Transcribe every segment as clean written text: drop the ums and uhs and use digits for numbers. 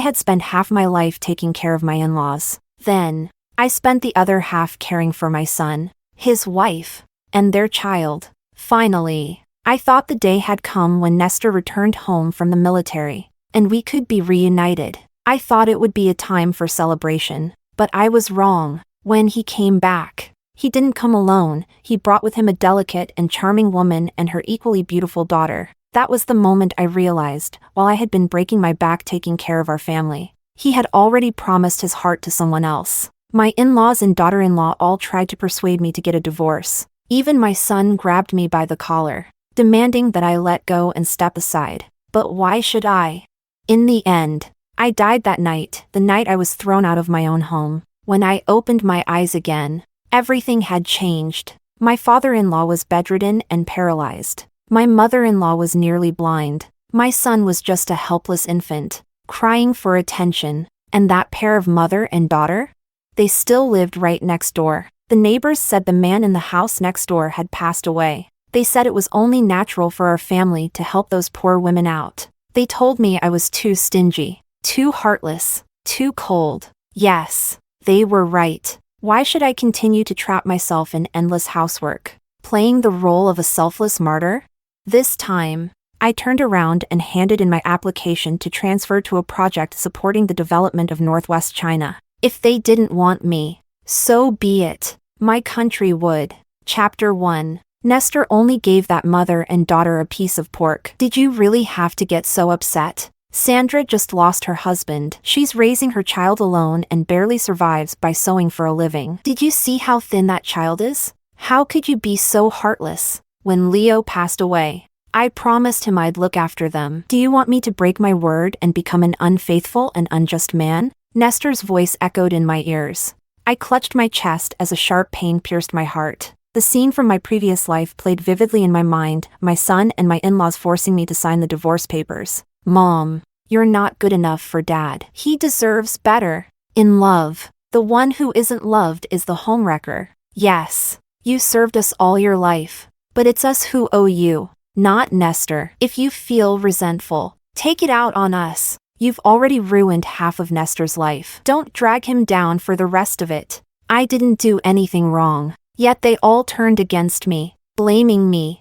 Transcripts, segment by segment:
had spent half my life taking care of my in-laws. Then, I spent the other half caring for my son, his wife, and their child. Finally, I thought the day had come when Nestor returned home from the military, and we could be reunited. I thought it would be a time for celebration, but I was wrong. When he came back, he didn't come alone. He brought with him a delicate and charming woman and her equally beautiful daughter. That was the moment I realized, while I had been breaking my back taking care of our family, he had already promised his heart to someone else. My in-laws and daughter-in-law all tried to persuade me to get a divorce. Even my son grabbed me by the collar, demanding that I let go and step aside. But why should I? In the end, I died that night, the night I was thrown out of my own home. When I opened my eyes again, everything had changed. My father-in-law was bedridden and paralyzed. My mother-in-law was nearly blind. My son was just a helpless infant, crying for attention. And that pair of mother and daughter? They still lived right next door. The neighbors said the man in the house next door had passed away. They said it was only natural for our family to help those poor women out. They told me I was too stingy, too heartless, too cold. Yes, they were right. Why should I continue to trap myself in endless housework, playing the role of a selfless martyr? This time, I turned around and handed in my application to transfer to a project supporting the development of Northwest China. If they didn't want me, so be it. My country would. Chapter 1. Nestor only gave that mother and daughter a piece of pork. Did you really have to get so upset? Sandra just lost her husband. She's raising her child alone and barely survives by sewing for a living. Did you see how thin that child is? How could you be so heartless? When Leo passed away, I promised him I'd look after them. Do you want me to break my word and become an unfaithful and unjust man? Nestor's voice echoed in my ears. I clutched my chest as a sharp pain pierced my heart. The scene from my previous life played vividly in my mind, my son and my in-laws forcing me to sign the divorce papers. Mom, you're not good enough for Dad. He deserves better. In love, the one who isn't loved is the homewrecker. Yes, you served us all your life, but it's us who owe you, not Nestor. If you feel resentful, take it out on us. You've already ruined half of Nestor's life. Don't drag him down for the rest of it. I didn't do anything wrong. Yet they all turned against me, blaming me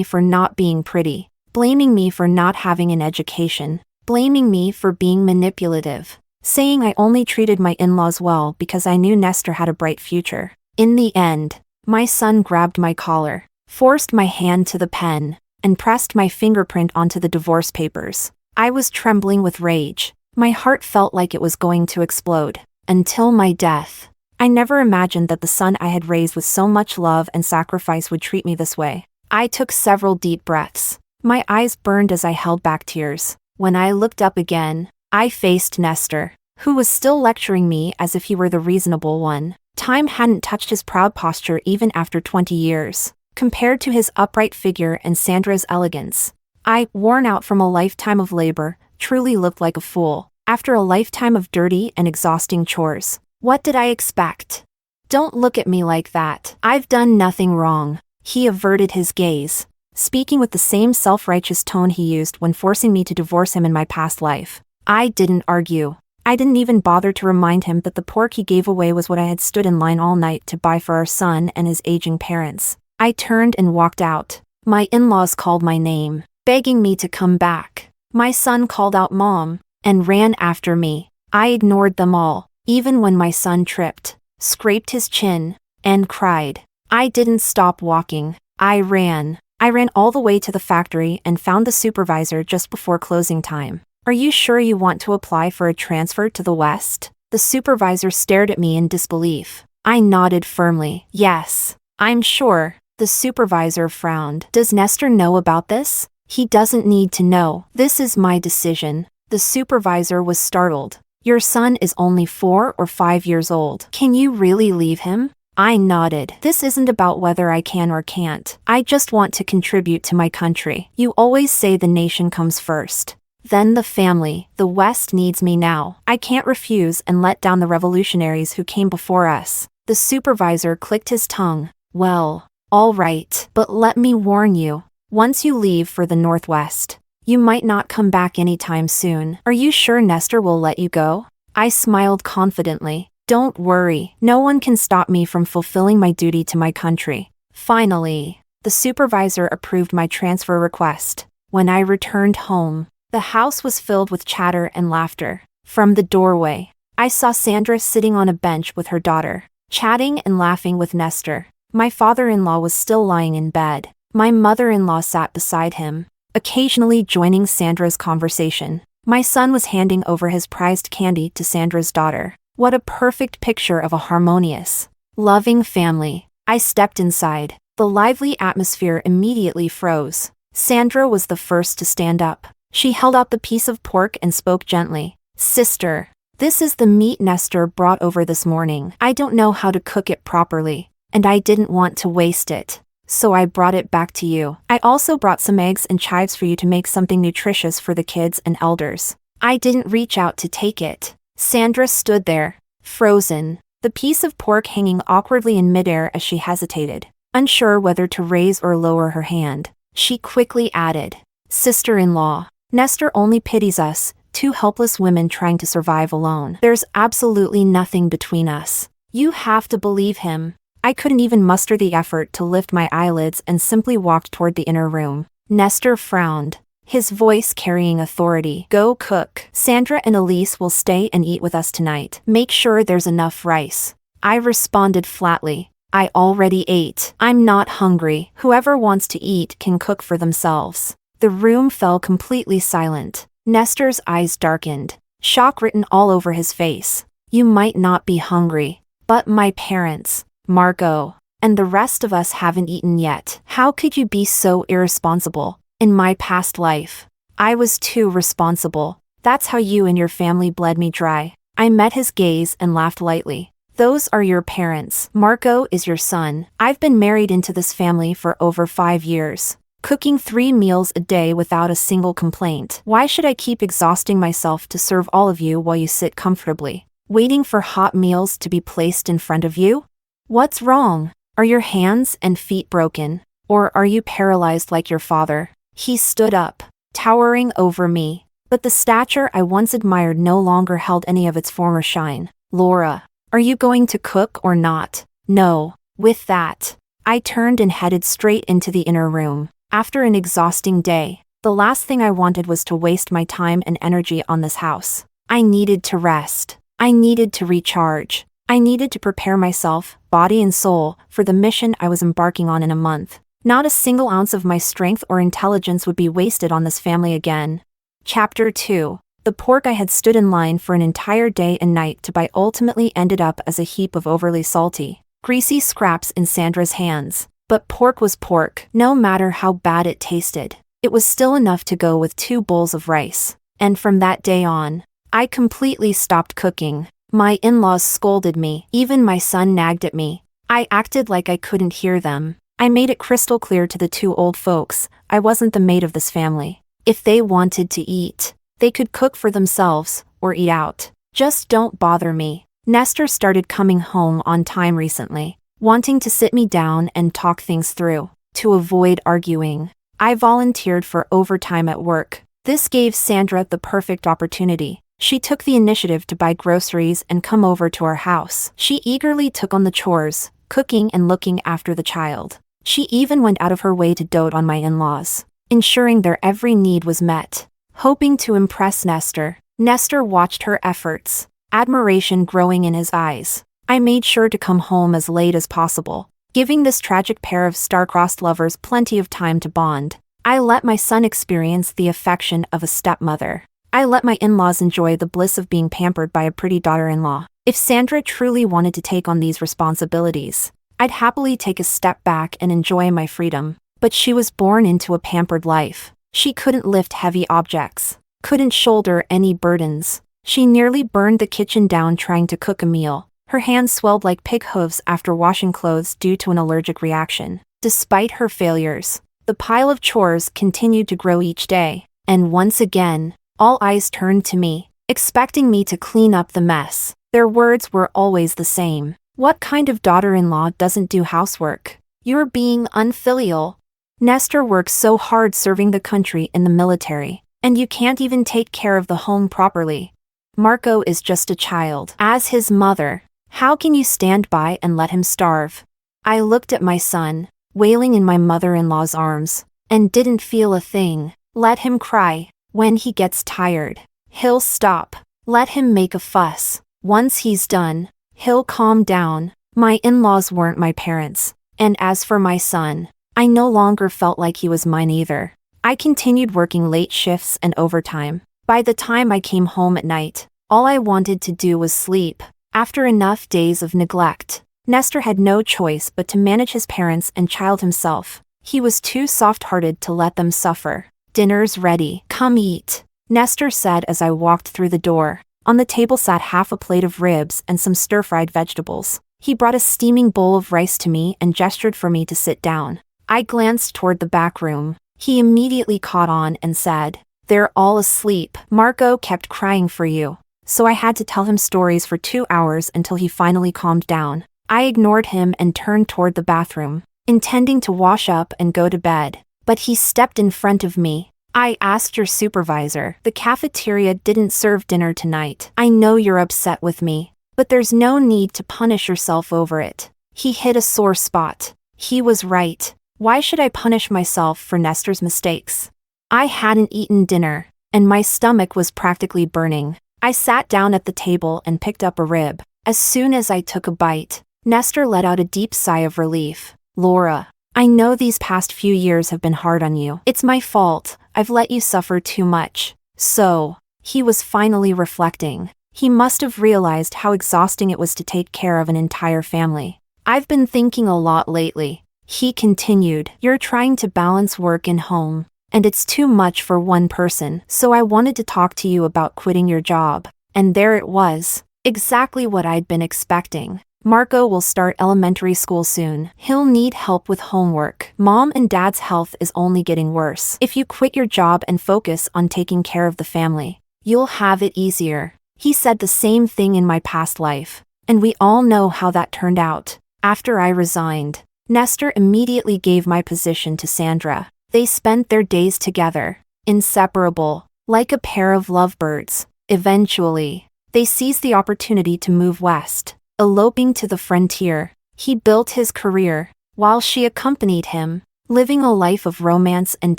for not being pretty, blaming me for not having an education, blaming me for being manipulative, saying I only treated my in-laws well because I knew Nestor had a bright future. In the end, my son grabbed my collar, forced my hand to the pen, and pressed my fingerprint onto the divorce papers. I was trembling with rage. My heart felt like it was going to explode. Until my death. I never imagined that the son I had raised with so much love and sacrifice would treat me this way. I took several deep breaths. My eyes burned as I held back tears. When I looked up again, I faced Nestor, who was still lecturing me as if he were the reasonable one. Time hadn't touched his proud posture even after 20 years. Compared to his upright figure and Sandra's elegance, I, worn out from a lifetime of labor, truly looked like a fool. After a lifetime of dirty and exhausting chores, what did I expect? Don't look at me like that. I've done nothing wrong. He averted his gaze, speaking with the same self-righteous tone he used when forcing me to divorce him in my past life. I didn't argue. I didn't even bother to remind him that the pork he gave away was what I had stood in line all night to buy for our son and his aging parents. I turned and walked out. My in-laws called my name, begging me to come back. My son called out Mom, and ran after me. I ignored them all, even when my son tripped, scraped his chin, and cried. I didn't stop walking. I ran. I ran all the way to the factory and found the supervisor just before closing time. Are you sure you want to apply for a transfer to the West? The supervisor stared at me in disbelief. I nodded firmly. Yes, I'm sure. The supervisor frowned. Does Nestor know about this? He doesn't need to know. This is my decision. The supervisor was startled. Your son is only 4 or 5 years old. Can you really leave him? I nodded. This isn't about whether I can or can't. I just want to contribute to my country. You always say the nation comes first. Then the family. The West needs me now. I can't refuse and let down the revolutionaries who came before us. The supervisor clicked his tongue. Well, all right, but let me warn you. Once you leave for the Northwest, You might not come back anytime soon. Are you sure Nestor will let you go? I smiled confidently. Don't worry, no one can stop me from fulfilling my duty to my country. Finally, the supervisor approved my transfer request. When I returned home, the house was filled with chatter and laughter. From the doorway, I saw Sandra sitting on a bench with her daughter, chatting and laughing with Nestor. My father-in-law was still lying in bed. My mother-in-law sat beside him, occasionally joining Sandra's conversation. My son was handing over his prized candy to Sandra's daughter. What a perfect picture of a harmonious, loving family. I stepped inside. The lively atmosphere immediately froze. Sandra was the first to stand up. She held out the piece of pork and spoke gently. Sister, this is the meat Nestor brought over this morning. I don't know how to cook it properly, and I didn't want to waste it, so I brought it back to you. I also brought some eggs and chives for you to make something nutritious for the kids and elders. I didn't reach out to take it. Sandra stood there, frozen, the piece of pork hanging awkwardly in midair as she hesitated, unsure whether to raise or lower her hand. She quickly added, Sister-in-law, Nestor only pities us, two helpless women trying to survive alone. There's absolutely nothing between us. You have to believe him. I couldn't even muster the effort to lift my eyelids and simply walked toward the inner room. Nestor frowned, his voice carrying authority. Go cook. Sandra and Elise will stay and eat with us tonight. Make sure there's enough rice. I responded flatly. I already ate. I'm not hungry. Whoever wants to eat can cook for themselves. The room fell completely silent. Nestor's eyes darkened, shock written all over his face. You might not be hungry, but my parents, Margot, and the rest of us haven't eaten yet. How could you be so irresponsible? In my past life, I was too responsible. That's how you and your family bled me dry. I met his gaze and laughed lightly. Those are your parents. Marco is your son. I've been married into this family for over 5 years, cooking 3 meals a day without a single complaint. Why should I keep exhausting myself to serve all of you while you sit comfortably, waiting for hot meals to be placed in front of you? What's wrong? Are your hands and feet broken? Or are you paralyzed like your father? He stood up, towering over me, but the stature I once admired no longer held any of its former shine. Laura, are you going to cook or not? No. With that, I turned and headed straight into the inner room. After an exhausting day, the last thing I wanted was to waste my time and energy on this house. I needed to rest. I needed to recharge. I needed to prepare myself, body and soul, for the mission I was embarking on in a month. Not a single ounce of my strength or intelligence would be wasted on this family again. Chapter 2. The pork I had stood in line for an entire day and night to buy ultimately ended up as a heap of overly salty, greasy scraps in Sandra's hands. But pork was pork, no matter how bad it tasted. It was still enough to go with 2 bowls of rice. And from that day on, I completely stopped cooking. My in-laws scolded me. Even my son nagged at me. I acted like I couldn't hear them. I made it crystal clear to the 2 old folks, I wasn't the maid of this family. If they wanted to eat, they could cook for themselves, or eat out. Just don't bother me. Nestor started coming home on time recently, wanting to sit me down and talk things through. To avoid arguing, I volunteered for overtime at work. This gave Sandra the perfect opportunity. She took the initiative to buy groceries and come over to our house. She eagerly took on the chores, cooking and looking after the child. She even went out of her way to dote on my in-laws, ensuring their every need was met. Hoping to impress Nestor, Nestor watched her efforts, admiration growing in his eyes. I made sure to come home as late as possible, giving this tragic pair of star-crossed lovers plenty of time to bond. I let my son experience the affection of a stepmother. I let my in-laws enjoy the bliss of being pampered by a pretty daughter-in-law. If Sandra truly wanted to take on these responsibilities, I'd happily take a step back and enjoy my freedom. But she was born into a pampered life. She couldn't lift heavy objects, couldn't shoulder any burdens. She nearly burned the kitchen down trying to cook a meal. Her hands swelled like pig hooves after washing clothes due to an allergic reaction. Despite her failures, the pile of chores continued to grow each day. And once again, all eyes turned to me, expecting me to clean up the mess. Their words were always the same. What kind of daughter-in-law doesn't do housework? You're being unfilial. Nestor works so hard serving the country in the military, and you can't even take care of the home properly. Marco is just a child. As his mother, how can you stand by and let him starve? I looked at my son, wailing in my mother-in-law's arms, and didn't feel a thing. Let him cry. When he gets tired, he'll stop. Let him make a fuss. Once he's done, he'll calm down. My in-laws weren't my parents, and as for my son, I no longer felt like he was mine either. I continued working late shifts and overtime. By the time I came home at night, all I wanted to do was sleep. After enough days of neglect, Nestor had no choice but to manage his parents and child himself. He was too soft-hearted to let them suffer. Dinner's ready. Come eat, Nestor said as I walked through the door. On the table sat half a plate of ribs and some stir-fried vegetables. He brought a steaming bowl of rice to me and gestured for me to sit down. I glanced toward the back room. He immediately caught on and said, "They're all asleep. Marco kept crying for you." So I had to tell him stories for 2 hours until he finally calmed down. I ignored him and turned toward the bathroom, intending to wash up and go to bed. But he stepped in front of me. "I asked your supervisor. The cafeteria didn't serve dinner tonight. I know you're upset with me, but there's no need to punish yourself over it." He hit a sore spot. He was right. Why should I punish myself for Nestor's mistakes? I hadn't eaten dinner, and my stomach was practically burning. I sat down at the table and picked up a rib. As soon as I took a bite, Nestor let out a deep sigh of relief. "Laura, I know these past few years have been hard on you. It's my fault. I've let you suffer too much." So, he was finally reflecting. He must have realized how exhausting it was to take care of an entire family. "I've been thinking a lot lately," he continued. "You're trying to balance work and home, and it's too much for one person. So I wanted to talk to you about quitting your job." And there it was. Exactly what I'd been expecting. Marco will start elementary school soon. He'll need help with homework. Mom and Dad's health is only getting worse. If you quit your job and focus on taking care of the family, you'll have it easier. He said the same thing in my past life, and we all know how that turned out. After I resigned, Nestor immediately gave my position to Sandra. They spent their days together, inseparable, like a pair of lovebirds. Eventually, they seized the opportunity to move west, eloping to the frontier. He built his career, while she accompanied him, living a life of romance and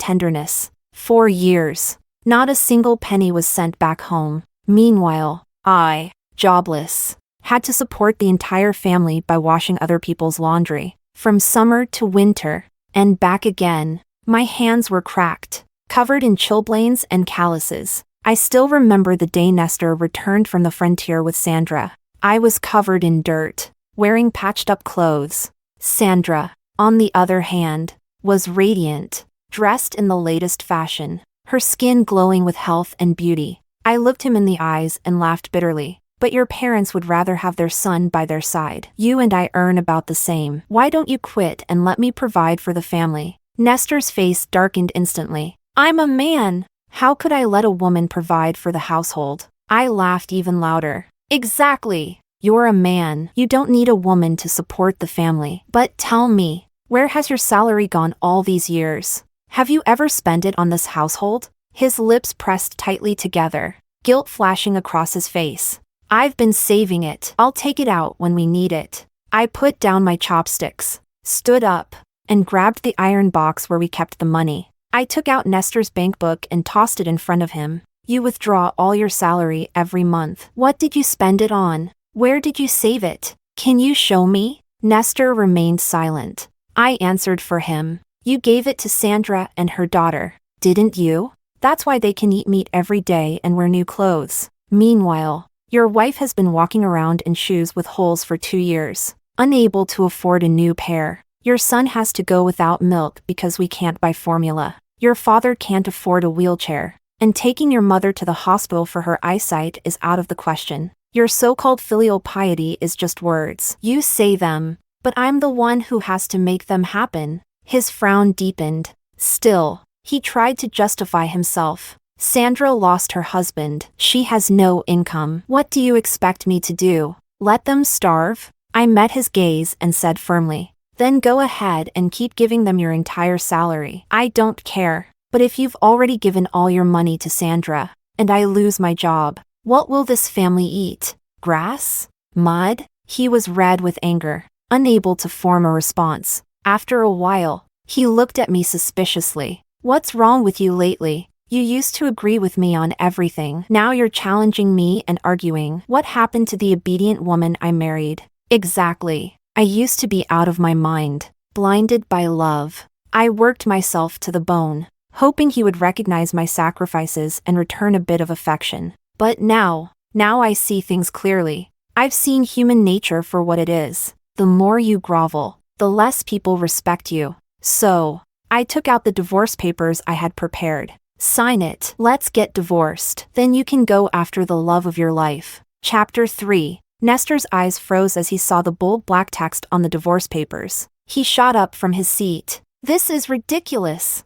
tenderness. 4 years. Not a single penny was sent back home. Meanwhile, I, jobless, had to support the entire family by washing other people's laundry. From summer to winter, and back again. My hands were cracked, covered in chilblains and calluses. I still remember the day Nestor returned from the frontier with Sandra. I was covered in dirt, wearing patched-up clothes. Sandra, on the other hand, was radiant, dressed in the latest fashion, her skin glowing with health and beauty. I looked him in the eyes and laughed bitterly. "But your parents would rather have their son by their side. You and I earn about the same. Why don't you quit and let me provide for the family?" Nestor's face darkened instantly. "I'm a man. How could I let a woman provide for the household?" I laughed even louder. "Exactly. You're a man. You don't need a woman to support the family. But tell me, where has your salary gone all these years? Have you ever spent it on this household?" His lips pressed tightly together, guilt flashing across his face. "I've been saving it. I'll take it out when we need it." I put down my chopsticks, stood up, and grabbed the iron box where we kept the money. I took out Nestor's bank book and tossed it in front of him. "You withdraw all your salary every month. What did you spend it on? Where did you save it? Can you show me?" Nestor remained silent. I answered for him. "You gave it to Sandra and her daughter, didn't you? That's why they can eat meat every day and wear new clothes. Meanwhile, your wife has been walking around in shoes with holes for 2 years, unable to afford a new pair. Your son has to go without milk because we can't buy formula. Your father can't afford a wheelchair, and taking your mother to the hospital for her eyesight is out of the question. Your so-called filial piety is just words. You say them, but I'm the one who has to make them happen." His frown deepened. Still, he tried to justify himself. "Sandra lost her husband. She has no income. What do you expect me to do? Let them starve?" I met his gaze and said firmly, then go ahead and keep giving them your entire salary. I don't care. But if you've already given all your money to Sandra, and I lose my job, what will this family eat? Grass? Mud? He was red with anger, unable to form a response. After a while, he looked at me suspiciously. What's wrong with you lately? You used to agree with me on everything. Now you're challenging me and arguing. What happened to the obedient woman I married? Exactly. I used to be out of my mind, blinded by love. I worked myself to the bone, hoping he would recognize my sacrifices and return a bit of affection. But now I see things clearly. I've seen human nature for what it is. The more you grovel, the less people respect you. So, I took out the divorce papers I had prepared. Sign it. Let's get divorced. Then you can go after the love of your life. Chapter 3. Nestor's eyes froze as he saw the bold black text on the divorce papers. He shot up from his seat. This is ridiculous.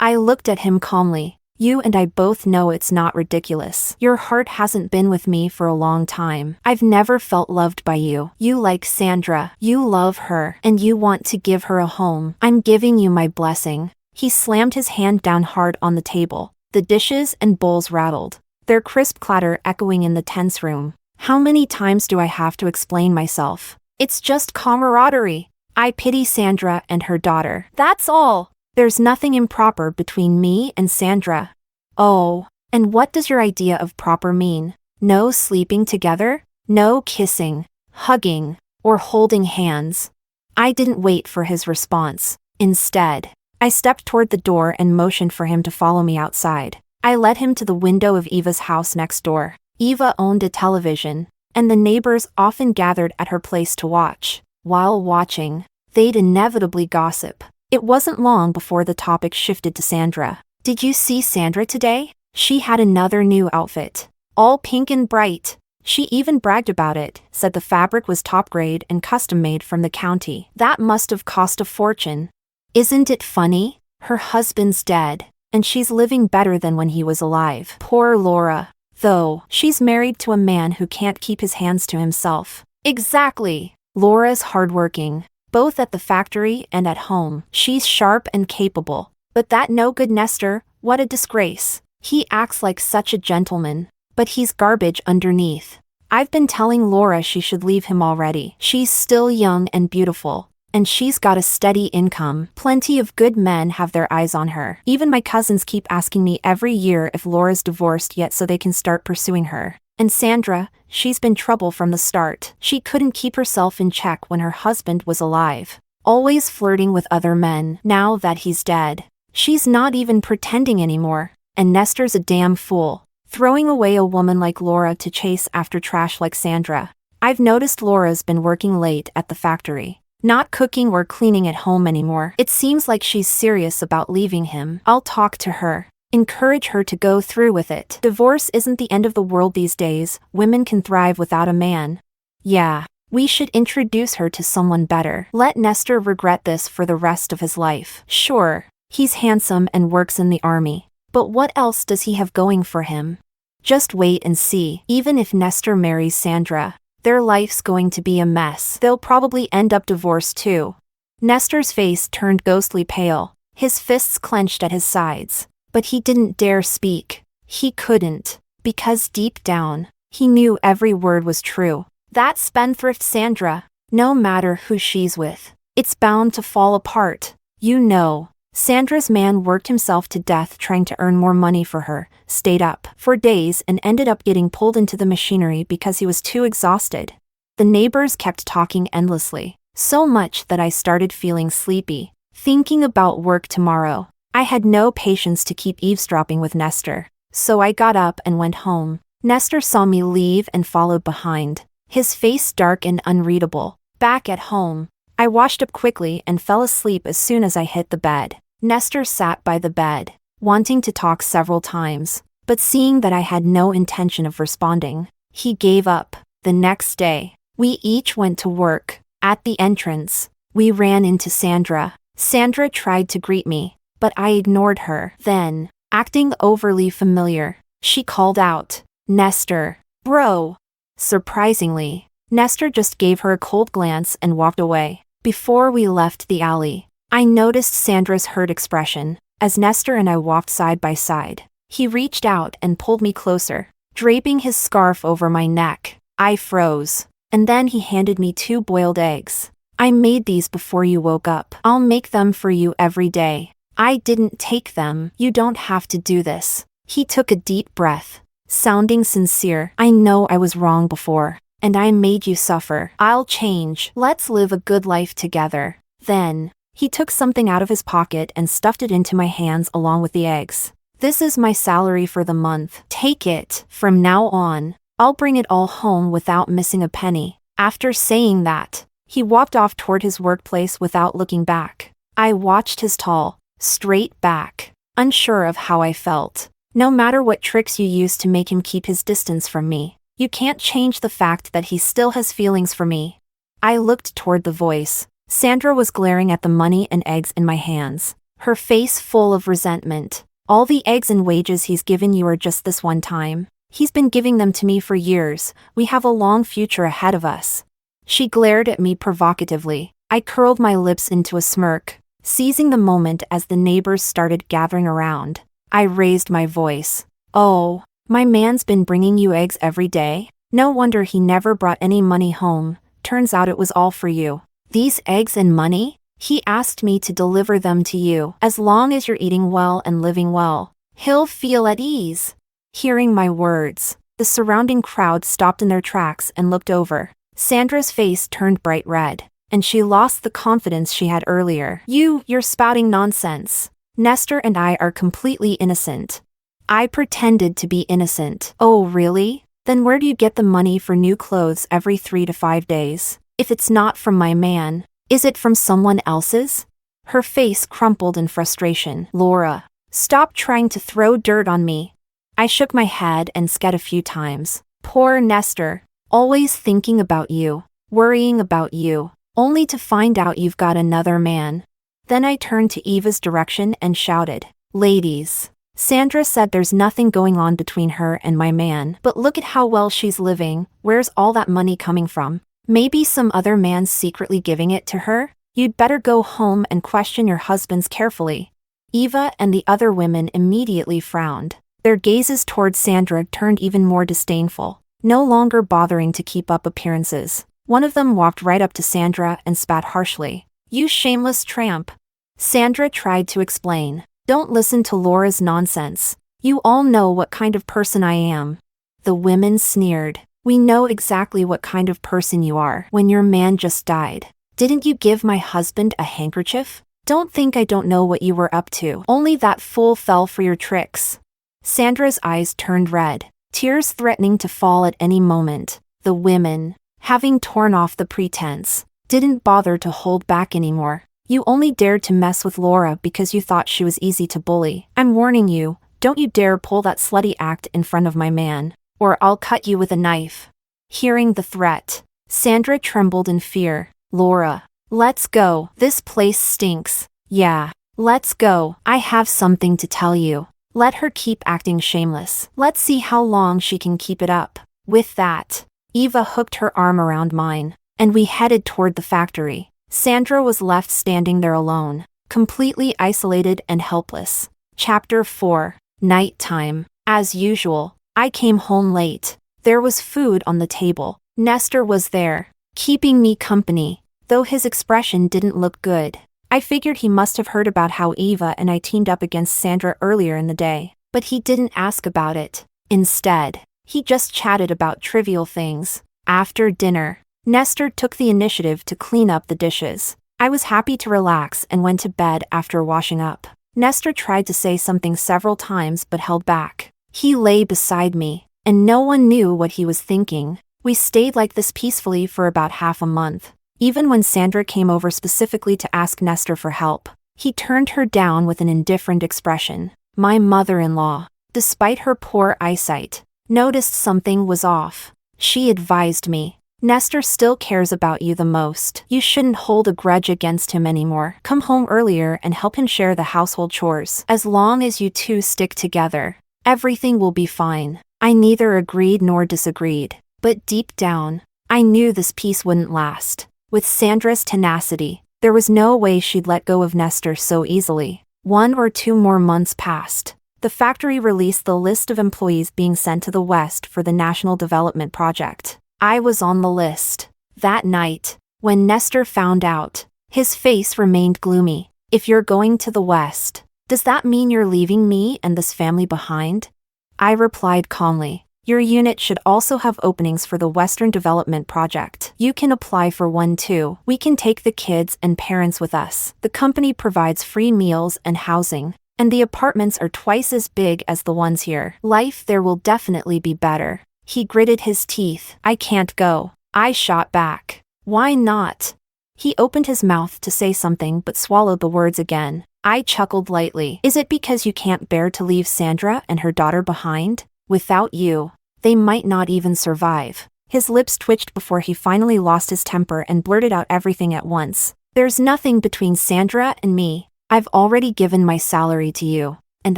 I looked at him calmly. You and I both know it's not ridiculous. Your heart hasn't been with me for a long time. I've never felt loved by you. You like Sandra. You love her. And you want to give her a home. I'm giving you my blessing. He slammed his hand down hard on the table. The dishes and bowls rattled, their crisp clatter echoing in the tense room. How many times do I have to explain myself? It's just camaraderie. I pity Sandra and her daughter. That's all. There's nothing improper between me and Sandra. Oh, and what does your idea of proper mean? No sleeping together? No kissing, hugging, or holding hands? I didn't wait for his response. Instead, I stepped toward the door and motioned for him to follow me outside. I led him to the window of Eva's house next door. Eva owned a television, and the neighbors often gathered at her place to watch. While watching, they'd inevitably gossip. It wasn't long before the topic shifted to Sandra. Did you see Sandra today? She had another new outfit. All pink and bright. She even bragged about it, said the fabric was top grade and custom made from the county. That must have cost a fortune. Isn't it funny? Her husband's dead, and she's living better than when he was alive. Poor Laura. Though, she's married to a man who can't keep his hands to himself. Exactly. Laura's hardworking, both at the factory and at home. She's sharp and capable. But that no-good Nestor, what a disgrace. He acts like such a gentleman, but he's garbage underneath. I've been telling Laura she should leave him already. She's still young and beautiful, and she's got a steady income. Plenty of good men have their eyes on her. Even my cousins keep asking me every year if Laura's divorced yet so they can start pursuing her. And Sandra, she's been trouble from the start. She couldn't keep herself in check when her husband was alive. Always flirting with other men. Now that he's dead, she's not even pretending anymore. And Nestor's a damn fool, throwing away a woman like Laura to chase after trash like Sandra. I've noticed Laura's been working late at the factory, not cooking or cleaning at home anymore. It seems like she's serious about leaving him. I'll talk to her. Encourage her to go through with it. Divorce isn't the end of the world these days. Women can thrive without a man. Yeah, we should introduce her to someone better. Let Nestor regret this for the rest of his life. Sure, he's handsome and works in the army, but what else does he have going for him? Just wait and see. Even if Nestor marries Sandra, their life's going to be a mess. They'll probably end up divorced too. Nestor's face turned ghostly pale, his fists clenched at his sides. But he didn't dare speak. He couldn't, because deep down, he knew every word was true. That spendthrift Sandra, no matter who she's with, it's bound to fall apart. You know, Sandra's man worked himself to death trying to earn more money for her, stayed up for days and ended up getting pulled into the machinery because he was too exhausted. The neighbors kept talking endlessly, so much that I started feeling sleepy, thinking about work tomorrow. I had no patience to keep eavesdropping with Nestor, so I got up and went home. Nestor saw me leave and followed behind, his face dark and unreadable. Back at home, I washed up quickly and fell asleep as soon as I hit the bed. Nestor sat by the bed, wanting to talk several times, but seeing that I had no intention of responding, he gave up. The next day, we each went to work. At the entrance, we ran into Sandra. Sandra tried to greet me, but I ignored her. Then, acting overly familiar, she called out, "Nestor, bro." Surprisingly, Nestor just gave her a cold glance and walked away. Before we left the alley, I noticed Sandra's hurt expression as Nestor and I walked side by side. He reached out and pulled me closer, draping his scarf over my neck. I froze, and then he handed me 2 boiled eggs. I made these before you woke up. I'll make them for you every day. I didn't take them. You don't have to do this. He took a deep breath, sounding sincere. I know I was wrong before, and I made you suffer. I'll change. Let's live a good life together. Then, he took something out of his pocket and stuffed it into my hands along with the eggs. This is my salary for the month. Take it. From now on, I'll bring it all home without missing a penny. After saying that, he walked off toward his workplace without looking back. I watched his tall, straight back, unsure of how I felt. No matter what tricks you use to make him keep his distance from me, you can't change the fact that he still has feelings for me. I looked toward the voice. Sandra was glaring at the money and eggs in my hands, her face full of resentment. All the eggs and wages he's given you are just this one time. He's been giving them to me for years. We have a long future ahead of us. She glared at me provocatively. I curled my lips into a smirk, seizing the moment as the neighbors started gathering around. I raised my voice. Oh, my man's been bringing you eggs every day? No wonder he never brought any money home. Turns out it was all for you. These eggs and money? He asked me to deliver them to you. As long as you're eating well and living well, he'll feel at ease. Hearing my words, the surrounding crowd stopped in their tracks and looked over. Sandra's face turned bright red, and she lost the confidence she had earlier. You're spouting nonsense. Nestor and I are completely innocent. I pretended to be innocent. Oh, really? Then where do you get the money for new clothes every 3 to 5 days? If it's not from my man, is it from someone else's? Her face crumpled in frustration. Laura, stop trying to throw dirt on me. I shook my head and scat a few times. Poor Nestor. Always thinking about you, worrying about you, only to find out you've got another man. Then I turned to Eva's direction and shouted, Ladies, Sandra said there's nothing going on between her and my man, but look at how well she's living. Where's all that money coming from? Maybe some other man's secretly giving it to her? You'd better go home and question your husbands carefully. Eva and the other women immediately frowned. Their gazes toward Sandra turned even more disdainful. No longer bothering to keep up appearances, one of them walked right up to Sandra and spat harshly. You shameless tramp. Sandra tried to explain. Don't listen to Laura's nonsense. You all know what kind of person I am. The women sneered. We know exactly what kind of person you are. When your man just died, didn't you give my husband a handkerchief? Don't think I don't know what you were up to. Only that fool fell for your tricks. Sandra's eyes turned red, tears threatening to fall at any moment. The women, having torn off the pretense, didn't bother to hold back anymore. You only dared to mess with Laura because you thought she was easy to bully. I'm warning you, don't you dare pull that slutty act in front of my man, or I'll cut you with a knife. Hearing the threat, Sandra trembled in fear. Laura, let's go. This place stinks. Yeah, let's go. I have something to tell you. Let her keep acting shameless. Let's see how long she can keep it up. With that, Eva hooked her arm around mine, and we headed toward the factory. Sandra was left standing there alone, completely isolated and helpless. Chapter 4. Nighttime. As usual, I came home late. There was food on the table. Nestor was there, keeping me company, though his expression didn't look good. I figured he must have heard about how Eva and I teamed up against Sandra earlier in the day, but he didn't ask about it. Instead, he just chatted about trivial things. After dinner, Nestor took the initiative to clean up the dishes. I was happy to relax and went to bed after washing up. Nestor tried to say something several times but held back. He lay beside me, and no one knew what he was thinking. We stayed like this peacefully for about half a month. Even when Sandra came over specifically to ask Nestor for help, he turned her down with an indifferent expression. My mother-in-law, despite her poor eyesight, noticed something was off. She advised me, Nestor still cares about you the most. You shouldn't hold a grudge against him anymore. Come home earlier and help him share the household chores. As long as you two stick together, everything will be fine. I neither agreed nor disagreed, but deep down, I knew this peace wouldn't last. With Sandra's tenacity, there was no way she'd let go of Nestor so easily. 1 or 2 more months passed. The factory released the list of employees being sent to the West for the National Development Project. I was on the list. That night, when Nestor found out, his face remained gloomy. If you're going to the West, does that mean you're leaving me and this family behind? I replied calmly. Your unit should also have openings for the Western Development Project. You can apply for one too. We can take the kids and parents with us. The company provides free meals and housing, and the apartments are twice as big as the ones here. Life there will definitely be better. He gritted his teeth. I can't go. I shot back. Why not? He opened his mouth to say something but swallowed the words again. I chuckled lightly. Is it because you can't bear to leave Sandra and her daughter behind? Without you, they might not even survive. His lips twitched before he finally lost his temper and blurted out everything at once. There's nothing between Sandra and me. I've already given my salary to you, and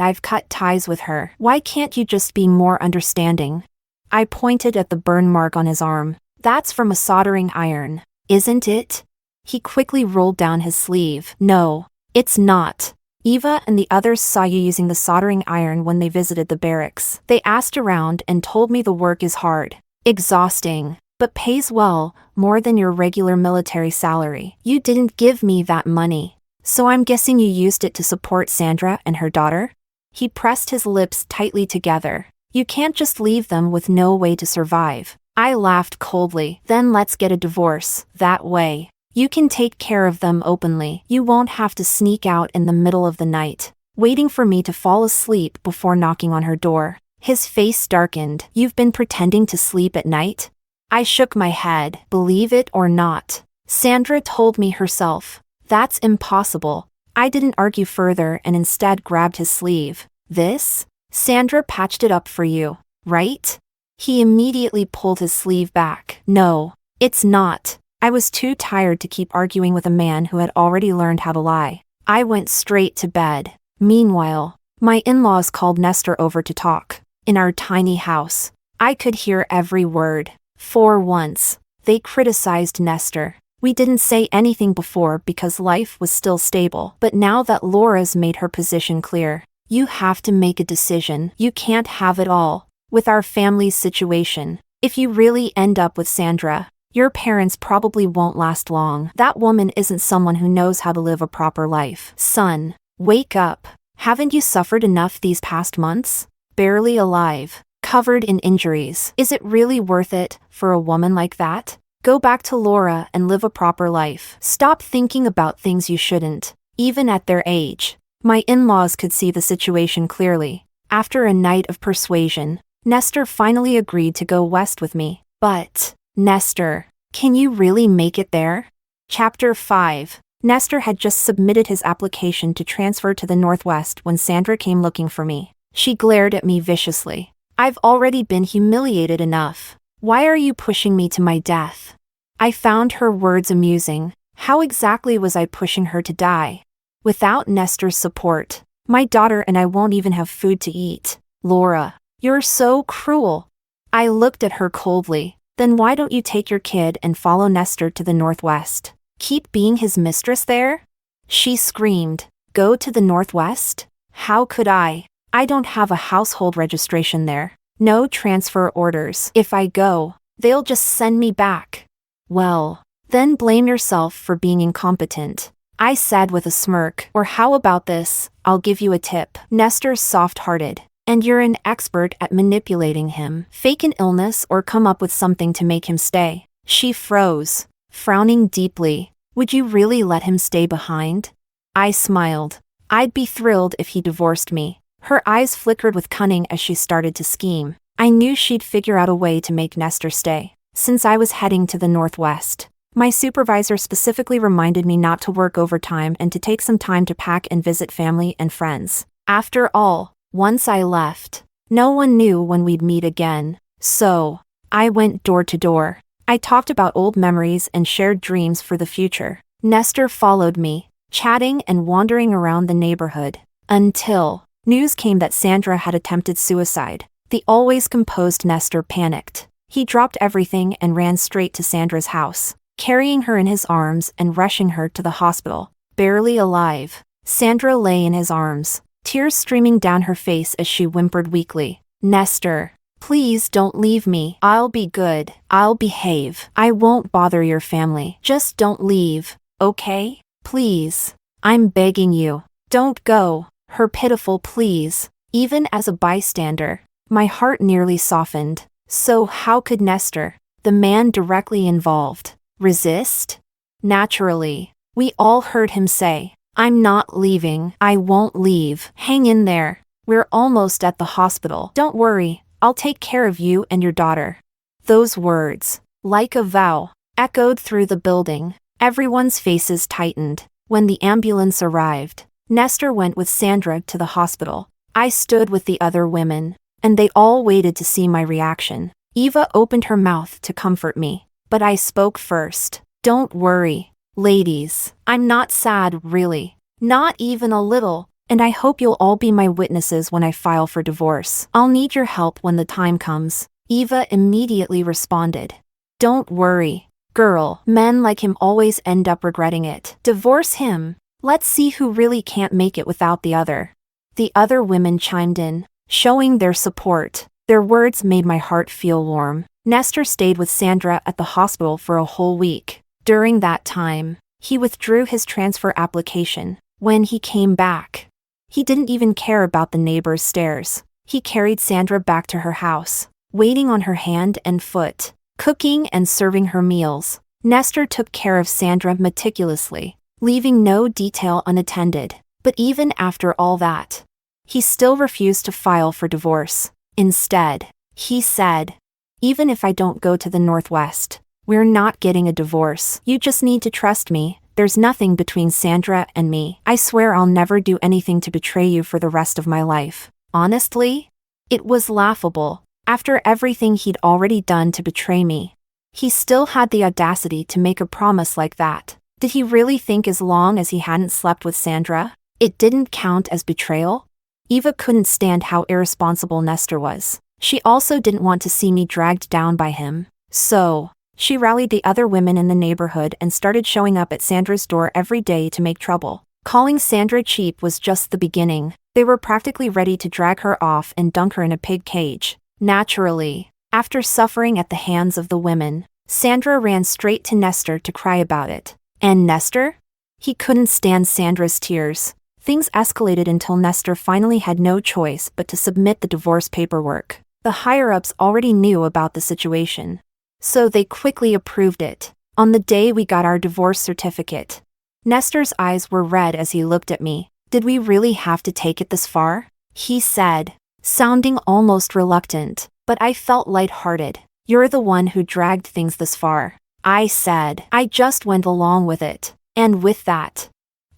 I've cut ties with her. Why can't you just be more understanding? I pointed at the burn mark on his arm. That's from a soldering iron, isn't it? He quickly rolled down his sleeve. No, it's not. Eva and the others saw you using the soldering iron when they visited the barracks. They asked around and told me the work is hard, exhausting, but pays well, more than your regular military salary. You didn't give me that money, so I'm guessing you used it to support Sandra and her daughter? He pressed his lips tightly together. You can't just leave them with no way to survive. I laughed coldly. Then let's get a divorce. That way, you can take care of them openly. You won't have to sneak out in the middle of the night, waiting for me to fall asleep before knocking on her door. His face darkened. You've been pretending to sleep at night? I shook my head. Believe it or not, Sandra told me herself. That's impossible. I didn't argue further and instead grabbed his sleeve. This? Sandra patched it up for you, right? He immediately pulled his sleeve back. No, it's not. I was too tired to keep arguing with a man who had already learned how to lie. I went straight to bed. Meanwhile, my in-laws called Nestor over to talk. In our tiny house, I could hear every word. For once, they criticized Nestor. We didn't say anything before because life was still stable, but now that Laura's made her position clear, you have to make a decision. You can't have it all. With our family's situation, if you really end up with Sandra, your parents probably won't last long. That woman isn't someone who knows how to live a proper life. Son, wake up. Haven't you suffered enough these past months? Barely alive, covered in injuries. Is it really worth it for a woman like that? Go back to Laura and live a proper life. Stop thinking about things you shouldn't, even at their age. My in-laws could see the situation clearly. After a night of persuasion, Nestor finally agreed to go west with me. But, Nestor, can you really make it there? Chapter 5. Nestor had just submitted his application to transfer to the Northwest when Sandra came looking for me. She glared at me viciously. I've already been humiliated enough. Why are you pushing me to my death? I found her words amusing. How exactly was I pushing her to die? Without Nestor's support, my daughter and I won't even have food to eat. Laura, you're so cruel. I looked at her coldly. Then why don't you take your kid and follow Nestor to the Northwest? Keep being his mistress there? She screamed. Go to the Northwest? How could I? I don't have a household registration there. No transfer orders. If I go, they'll just send me back. Well, then blame yourself for being incompetent, I said with a smirk. Or how about this? I'll give you a tip. Nestor's soft-hearted, and you're an expert at manipulating him. Fake an illness or come up with something to make him stay. She froze, frowning deeply. Would you really let him stay behind? I smiled. I'd be thrilled if he divorced me. Her eyes flickered with cunning as she started to scheme. I knew she'd figure out a way to make Nestor stay. Since I was heading to the Northwest, my supervisor specifically reminded me not to work overtime and to take some time to pack and visit family and friends. After all, once I left, no one knew when we'd meet again. So, I went door to door. I talked about old memories and shared dreams for the future. Nestor followed me, chatting and wandering around the neighborhood, until news came that Sandra had attempted suicide. The always composed Nestor panicked. He dropped everything and ran straight to Sandra's house. carrying her in his arms and rushing her to the hospital. Barely alive, Sandra lay in his arms, tears streaming down her face as she whimpered weakly. Nestor, please don't leave me. I'll be good. I'll behave. I won't bother your family. Just don't leave, okay? Please. I'm begging you. Don't go. Her pitiful pleas. Even as a bystander, my heart nearly softened. So how could Nestor, the man directly involved, resist? Naturally, we all heard him say, I'm not leaving. I won't leave. Hang in there. We're almost at the hospital. Don't worry. I'll take care of you and your daughter. Those words, like a vow, echoed through the building. Everyone's faces tightened. When the ambulance arrived, Nestor went with Sandra to the hospital. I stood with the other women, and they all waited to see my reaction. Eva opened her mouth to comfort me, but I spoke first. Don't worry, ladies. I'm not sad, really. Not even a little. And I hope you'll all be my witnesses when I file for divorce. I'll need your help when the time comes. Eva immediately responded. Don't worry, girl. Men like him always end up regretting it. Divorce him. Let's see who really can't make it without the other. The other women chimed in, showing their support. Their words made my heart feel warm. Nestor stayed with Sandra at the hospital for a whole week. During that time, he withdrew his transfer application. When he came back, he didn't even care about the neighbors' stares. He carried Sandra back to her house, waiting on her hand and foot, cooking and serving her meals. Nestor took care of Sandra meticulously, leaving no detail unattended. But even after all that, he still refused to file for divorce. Instead, he said, even if I don't go to the Northwest, we're not getting a divorce. You just need to trust me. There's nothing between Sandra and me. I swear I'll never do anything to betray you for the rest of my life. Honestly, it was laughable. After everything he'd already done to betray me, he still had the audacity to make a promise like that. Did he really think as long as he hadn't slept with Sandra, it didn't count as betrayal? Eva couldn't stand how irresponsible Nestor was. She also didn't want to see me dragged down by him. So, she rallied the other women in the neighborhood and started showing up at Sandra's door every day to make trouble. Calling Sandra cheap was just the beginning. They were practically ready to drag her off and dunk her in a pig cage. Naturally, after suffering at the hands of the women, Sandra ran straight to Nestor to cry about it. And Nestor? He couldn't stand Sandra's tears. Things escalated until Nestor finally had no choice but to submit the divorce paperwork. The higher-ups already knew about the situation, so they quickly approved it. On the day we got our divorce certificate, Nestor's eyes were red as he looked at me. Did we really have to take it this far? He said, sounding almost reluctant, but I felt lighthearted. You're the one who dragged things this far. I said, I just went along with it. And with that,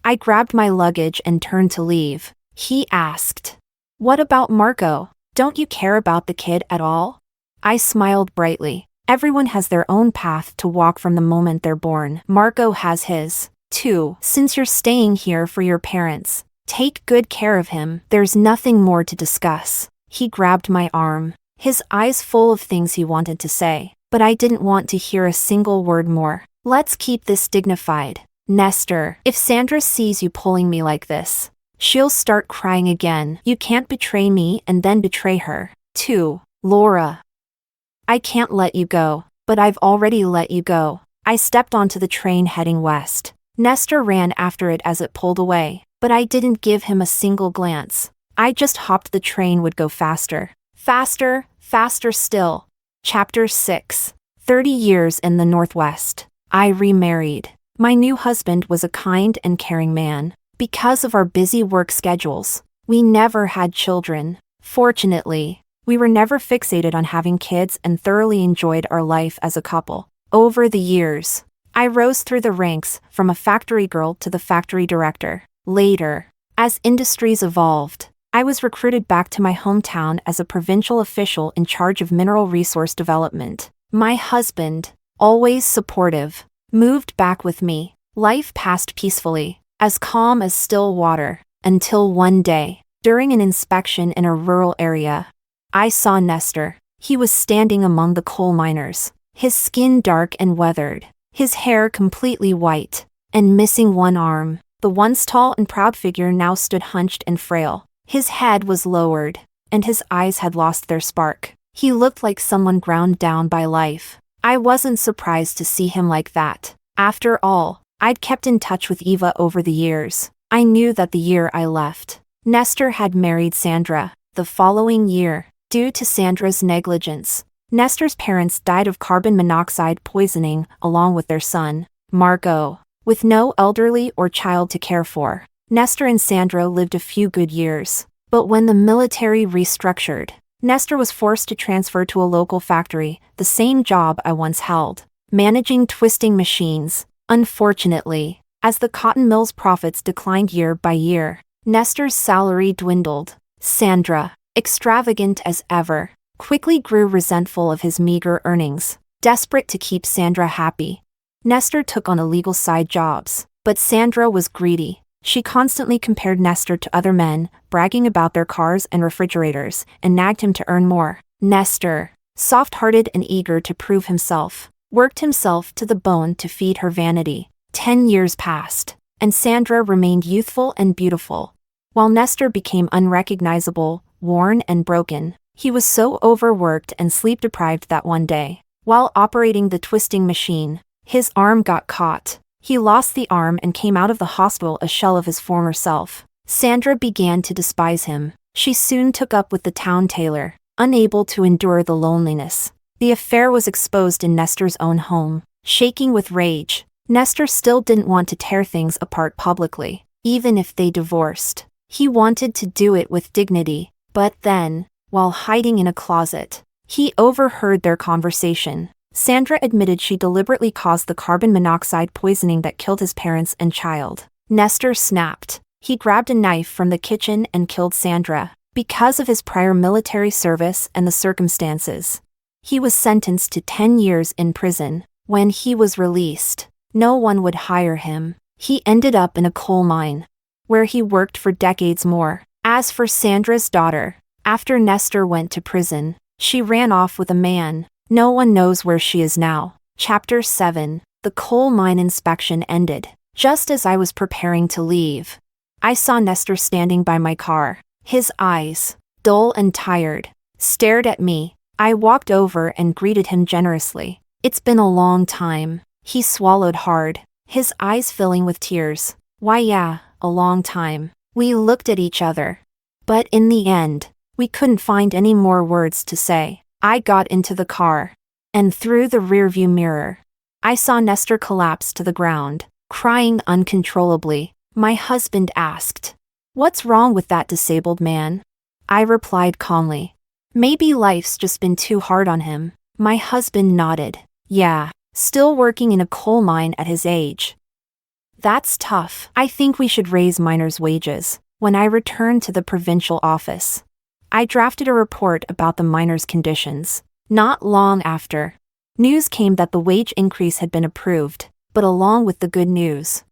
I grabbed my luggage and turned to leave. He asked, what about Marco? Don't you care about the kid at all? I smiled brightly. Everyone has their own path to walk from the moment they're born. Marco has his, too. Since you're staying here for your parents, take good care of him. There's nothing more to discuss. He grabbed my arm, his eyes full of things he wanted to say, but I didn't want to hear a single word more. Let's keep this dignified. Nestor, if Sandra sees you pulling me like this, she'll start crying again. You can't betray me and then betray her, too. Laura, I can't let you go, but I've already let you go. I stepped onto the train heading west. Nestor ran after it as it pulled away, but I didn't give him a single glance. I just hoped the train would go faster. Faster, faster still. Chapter 6. 30 years in the Northwest. I remarried. My new husband was a kind and caring man. Because of our busy work schedules, we never had children. Fortunately, we were never fixated on having kids and thoroughly enjoyed our life as a couple. Over the years, I rose through the ranks from a factory girl to the factory director. Later, as industries evolved, I was recruited back to my hometown as a provincial official in charge of mineral resource development. My husband, always supportive, moved back with me. Life passed peacefully, as calm as still water, until one day, during an inspection in a rural area, I saw Nestor. He was standing among the coal miners, his skin dark and weathered, his hair completely white, and missing one arm. The once tall and proud figure now stood hunched and frail. His head was lowered, and his eyes had lost their spark. He looked like someone ground down by life. I wasn't surprised to see him like that. After all, I'd kept in touch with Eva over the years. I knew that the year I left, Nestor had married Sandra. The following year, due to Sandra's negligence, Nestor's parents died of carbon monoxide poisoning along with their son, Margot. With no elderly or child to care for, Nestor and Sandra lived a few good years. But when the military restructured, Nestor was forced to transfer to a local factory, the same job I once held, managing twisting machines. Unfortunately, as the cotton mill's profits declined year by year, Nestor's salary dwindled. Sandra, extravagant as ever, quickly grew resentful of his meager earnings. Desperate to keep Sandra happy, Nestor took on illegal side jobs. But Sandra was greedy. She constantly compared Nestor to other men, bragging about their cars and refrigerators, and nagged him to earn more. Nestor, soft-hearted and eager to prove himself, worked himself to the bone to feed her vanity. 10 years passed, and Sandra remained youthful and beautiful, while Nestor became unrecognizable, worn and broken. He was so overworked and sleep-deprived that one day, while operating the twisting machine, his arm got caught. He lost the arm and came out of the hospital a shell of his former self. Sandra began to despise him. She soon took up with the town tailor, unable to endure the loneliness. The affair was exposed in Nestor's own home. Shaking with rage, Nestor still didn't want to tear things apart publicly, even if they divorced. He wanted to do it with dignity. But then, while hiding in a closet, he overheard their conversation. Sandra admitted she deliberately caused the carbon monoxide poisoning that killed his parents and child. Nestor snapped. He grabbed a knife from the kitchen and killed Sandra. Because of his prior military service and the circumstances, he was sentenced to 10 years in prison. When he was released, no one would hire him. He ended up in a coal mine, where he worked for decades more. As for Sandra's daughter, after Nestor went to prison, she ran off with a man. No one knows where she is now. Chapter 7. The coal mine inspection ended. Just as I was preparing to leave, I saw Nestor standing by my car. His eyes, dull and tired, stared at me. I walked over and greeted him generously. It's been a long time. He swallowed hard, his eyes filling with tears. Why yeah, a long time. We looked at each other. But in the end, we couldn't find any more words to say. I got into the car, and through the rearview mirror, I saw Nestor collapse to the ground, crying uncontrollably. My husband asked, "What's wrong with that disabled man?" I replied calmly, "Maybe life's just been too hard on him." My husband nodded. Yeah, still working in a coal mine at his age. That's tough. I think we should raise miners' wages. When I returned to the provincial office, I drafted a report about the miners' conditions. Not long after, news came that the wage increase had been approved, but along with the good news,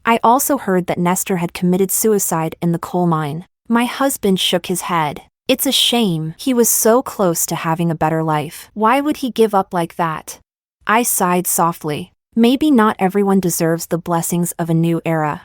I also heard that Nestor had committed suicide in the coal mine. My husband shook his head. It's a shame. He was so close to having a better life. Why would he give up like that? I sighed softly. Maybe not everyone deserves the blessings of a new era.